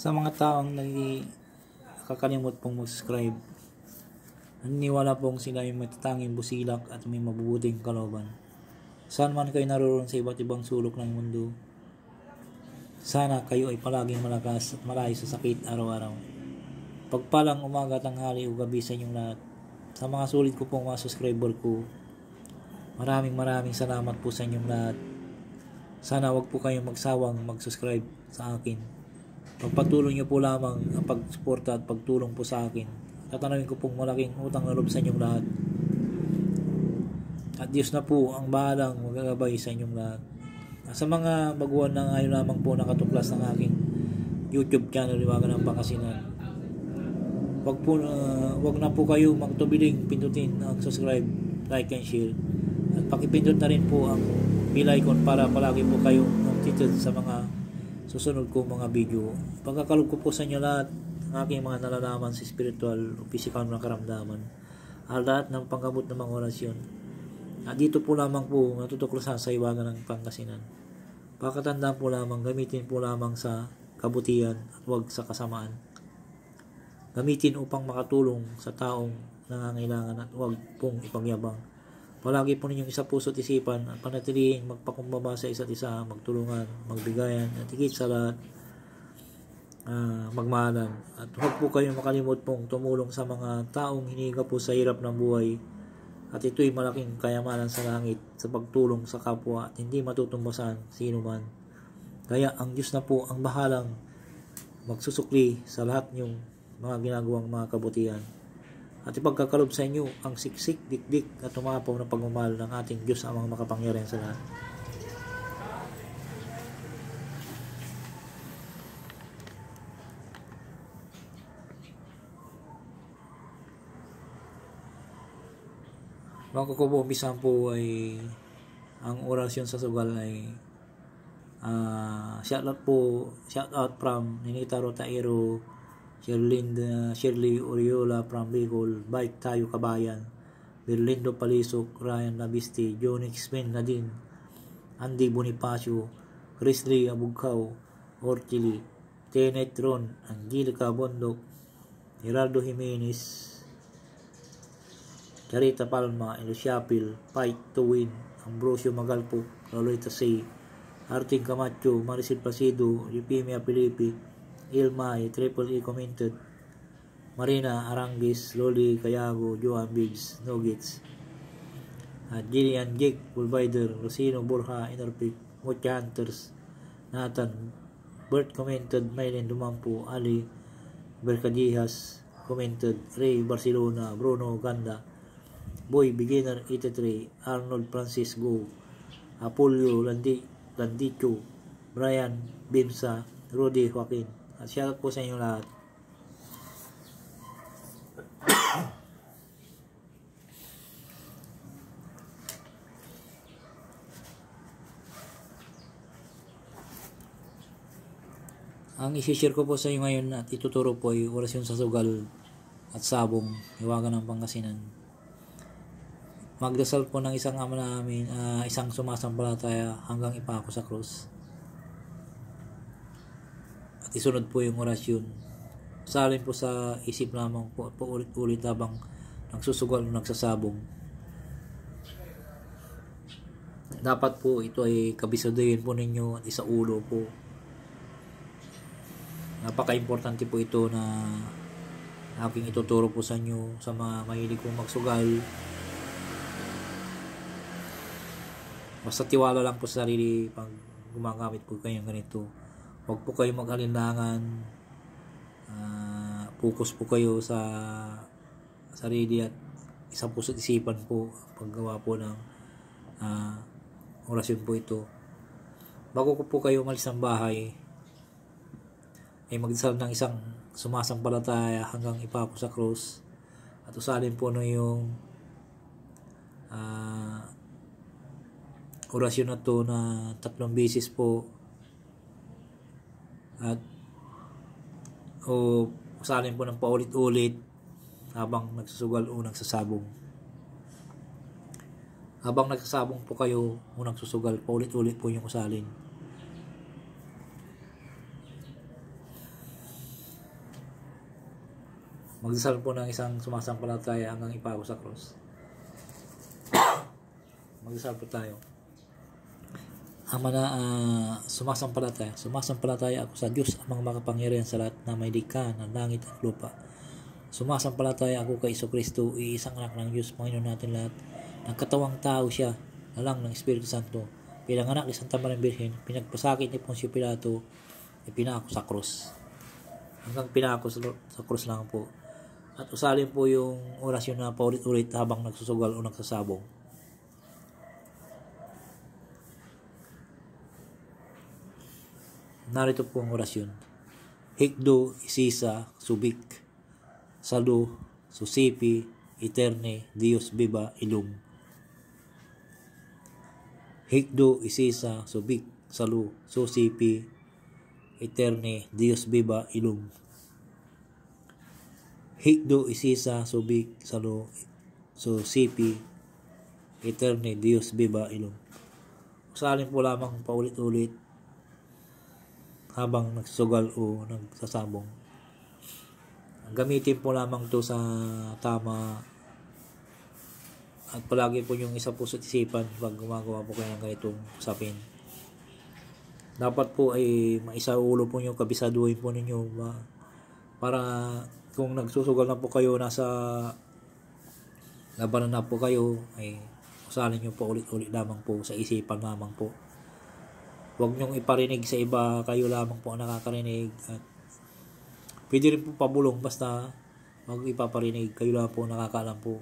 Sa mga taong nakakalimot pong mag-subscribe, naniniwala pong sila yung matatanging busilak at may mabubuting kalooban. Saan man kayo naroon sa iba't ibang sulok ng mundo, sana kayo ay palaging malakas at malayo sa sakit araw-araw. Pagpalang umaga, tanghali o gabi sa inyong lahat. Sa mga sulit ko pong mga subscriber ko, maraming salamat po sa inyong lahat. Sana wag po kayong magsawang mag-subscribe sa akin. Pagpatuloy niyo po lamang ang pagsuporta at pagtulong po sa akin. Tatanawin ko pong malaking utang na loob sa inyong lahat. At Diyos na po ang bahalang magagabay sa inyong lahat. Sa mga baguhan na ngayon lamang po nakatuklas ng aking YouTube channel, Liwagan ng Pangasinan, wag na po kayo magtubiling pindutin ang subscribe, like and share. At pakipindot na rin po ang bell icon para palagi po kayong updated sa mga susunod ko mga video. Pagkakalob ko po sa inyo lahat ng aking mga nalalaman sa spiritual o physical na karamdaman, at lahat ng panggamot ng mga orasyon. At dito po lamang po natutuklasan sa Liwagan ng Pangasinan. Pakatandaan po lamang, gamitin po lamang sa kabutihan at huwag sa kasamaan. Gamitin upang makatulong sa taong nangangailangan at huwag pong ipagyabang. Palagi po ninyong isa puso't isipan at panatilihin magpakumbaba sa isa't isa, magtulungan, magbigayan, at higit sa lahat, magmahalan. At huwag po kayong makalimot pong tumulong sa mga taong hinihiga po sa hirap ng buhay. At ito'y malaking kayamanan sa langit sa pagtulong sa kapwa at hindi matutumbasan sino man. Kaya ang Diyos na po ang bahalang magsusukli sa lahat niyong mga ginagawang mga kabutihan. At ipagkakalob sa inyo ang siksik, dikdik at tumapaw na pagmamahal ng ating Diyos amang makapangyarihan sa lahat. Bago ko po umpisahan po ay ang orasyon sa sugal ay shout out from Ninita Rotaero, Shirley Oriola from Bicol, Bike Tayo Kabayan, Berlindo Palisok, Ryan Labiste, Jonix Ben Nadine, Andy Bonifacio, Chrisley Abugkaw, Orchili, Tenet Ron, Angelica Bondok, Gerardo Jimenez, Carita Palma, Elusiapil, Fight to Win, Ambrosio Magalpo, Lolita Say, Arting Camacho, Maricel Placido, Eupimia Filipi, Ilmay, Triple E Commented, Marina Arangis, Loli Cayago, Joan Biggs, Nuggets, Jillian Jake, Bullbider, Rosino Borja, Interpic, Mocha Hunters, Nathan, Bert Commented, Maylin Dumampo, Ali Bercadijas Commented, Ray Barcelona, Bruno Ganda, Boy Beginner 83, Arnold Francis Go, Apollo Landicho, Brian Bimsa, Rudy Joaquin. At shoutout po sa inyo lahat. Ang isi-share ko po sa inyo ngayon at ituturo po ay orasyon sa sugal at sabong, Liwagan ng Pangasinan. Magdasal po ng isang ama namin, isang sumasampalataya hanggang ipako sa krus. At isunod po yung orasyon. Salin po sa isip lamang po ulit-ulit habang nagsusugal o nagsasabong. Dapat po ito ay kabisaduhin po ninyo at isa ulo po. Napaka-importante po ito na aking ituturo po sa inyo sa mga mahilig kong magsugal. Basta tiwala lang po sa sarili pag gumagamit po kayo ng ganito. Huwag po kayo mag-alinlangan. Focus po kayo sa sarili at isang puso't isipan po paggawa po ng orasyon po ito. Bago ko po kayo umalis ng bahay, ay magdasal ng isang sumasampalataya hanggang ipako sa krus. At usalin po na yung orasyon na to na 3 beses po. At usalin po ng paulit-ulit habang nagsusugal o nagsasabong. Habang nagsasabong po kayo o nagsusugal, paulit-ulit po yung usalin. Magdasal po ng isang sumasampalataya hanggang ipako sa cross. Magdasal po tayo. Ama na sumasampalataya ako sa Diyos, amang makapangyarihan sa lahat, na may likha ng langit at lupa. Sumasampalataya ako kay Jesucristo, iisang anak ng Diyos, Panginoon natin lahat. Nagkatawang tao siya, lalang ng Espiritu Santo, pinanganak ni Santa Maria Birhen, pinagpasakit ni Poncio Pilato, ipinako sa krus. Hanggang pinako sa krus lang po. At usalin po yung orasyon na paulit-ulit habang nagsusugal o nagsasabong. Narito po ang orasyon. Hikdo isisa subik, salu susipi, eterne, Dios viva ilum. Hikdo isisa subik, salu susipi, eterne, Dios viva ilum. Hikdo isisa subik, salu susipi, eterne, Dios viva ilum. Usalin po lamang paulit-ulit habang nagsusugal o nagsasabong. Gamitin po lamang to sa tama, at palagi po yung isa puso't isipan pag gumagawa po kayo ng ganitong usapin. Dapat po ay maisaulo po yung kabisaduhin po ninyo para kung nagsusugal na po kayo, nasa labanan na po kayo, ay usalin nyo po ulit-ulit lamang po sa isipan lamang po. Huwag nyong iparinig sa iba, kayo lamang po ang nakakarinig. At pwede rin po pabulong, basta huwag ipaparinig, kayo lang po nakakaalam po.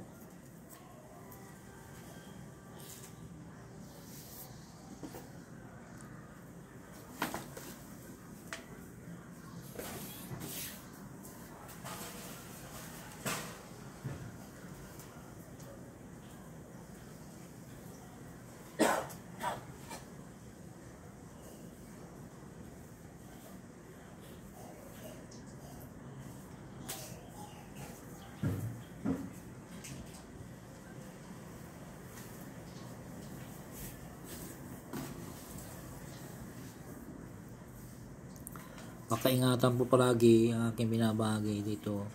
Pakaingatan po palagi ang aking binabahagi dito.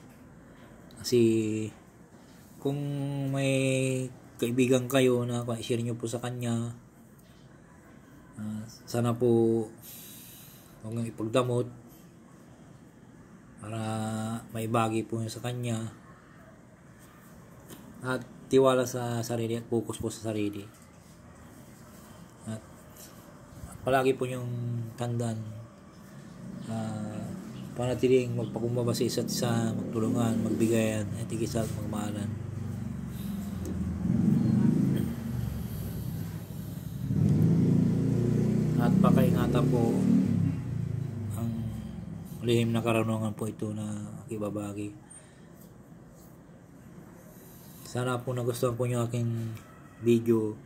Kasi kung may kaibigan kayo na i-share nyo po sa kanya, sana po huwag nyo ipagdamot para maibagi po nyo sa kanya. At tiwala sa sarili at focus po sa sarili. At palagi po yung tandaan, panatiling magpakumbaba sa isa't isa, magtulungan, magbigayan, at higit sa magmahalan. At pakaingatan po ang lihim na karunungan po ito na ibabagi. Sana po nagustuhan po nyo aking video.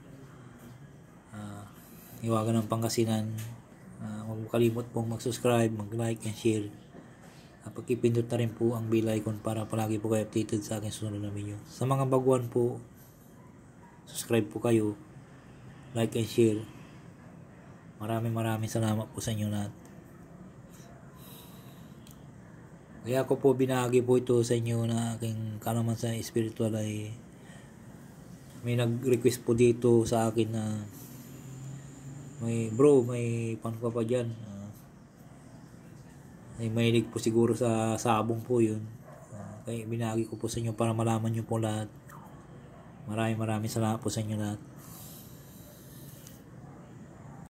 Iwagan ng Pangasinan. Huwag mo kalimot pong mag-subscribe, mag-like and share. Pagkipindot na rin po ang bell icon para palagi po kayo updated sa aking susunod na video. Sa mga baguhan po, subscribe po kayo, like and share. Maraming salamat po sa inyo lahat. Kaya ako po binahagi po ito sa inyo na aking kalaman sa spiritual ay may nag-request po dito sa akin na may paano ka pa dyan, ay mahilig po siguro sa sabong po yun. Kaya binahagi ko po sa inyo para malaman nyo po lahat. Maraming salamat po sa inyo lahat.